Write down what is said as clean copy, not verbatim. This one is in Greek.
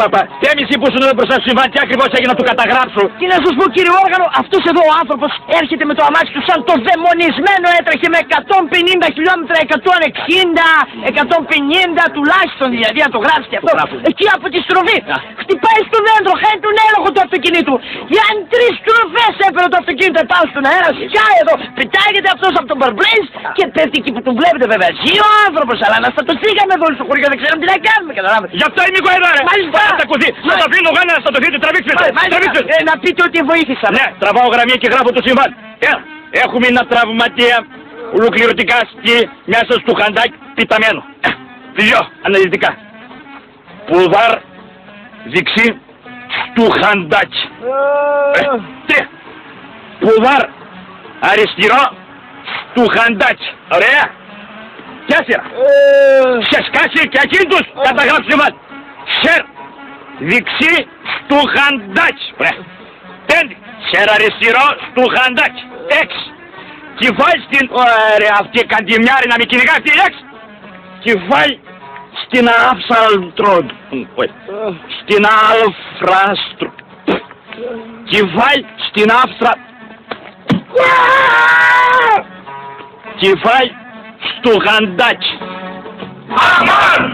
παπα. Τέμιση που σου δίνω μπροστά στο συμβάν, τι ακριβώς έγινε να του καταγράψω. Τι να σου πω κύριε Όργανο, αυτός εδώ ο άνθρωπος έρχεται με το αμάξι του σαν το δαιμονισμένο, έτρεχε με 150 χιλιόμετρα, 160, 150 τουλάχιστον δηλαδή, αν το γράψει και αυτό. Εκεί από τη στροφή. Χτυπάει στο δέντρο, χάνει τον έλεγχο του αυτοκινήτου. Για 3 στροφές έφερε το αυτοκίνητο πάνω στον αέρα, σκάει εδώ, πετάγεται αυτός από τον παρμπλέις και πέφτει εκεί που τον βλέπετε βέβαια. Ζει ο άνθρωπος, αλλά αναστατωθήκαμε εδώ στο χωριό, δεν ξέρουμε τι να κάνουμε, καταλάβετε. Γι' αυτό είμαι εγώ εδώ, ρε. Μάλιστα. Θα κουθεί. Θα το αφήνω εγώ να αναστατωθείτε, τραβήξτε. Να πείτε ότι βοήθησα. Ναι, τραβάω γραμμή και γράφω το συμβάν. Έχουμε ένα τραυματία ολοκληρωτικά μέσα στο χαντάκι πιταμένο. Φιλιό, αναλυτικά. Πουδάρ δεξί στο χαντάκι. 3. Πουδάρ αριστερό στο χαντάκι. Ωραία. 4. Σε σκάσει και ακίνητος καταγράψει συμβάν. Σερ δεξί στο χαντάκι. 5. Σερ αριστερό στο χαντάκι. 6. Κεφάλι στην... Ωραία, αυτή η καντιμιάρη να με κυνηγά αυτή η 6. Κεφάλι στην άφσαλτρο... Στην αλφράστρο... Κεφάλι στην άφστρα... Κεφάλι στο χαντάκι. Αμάν!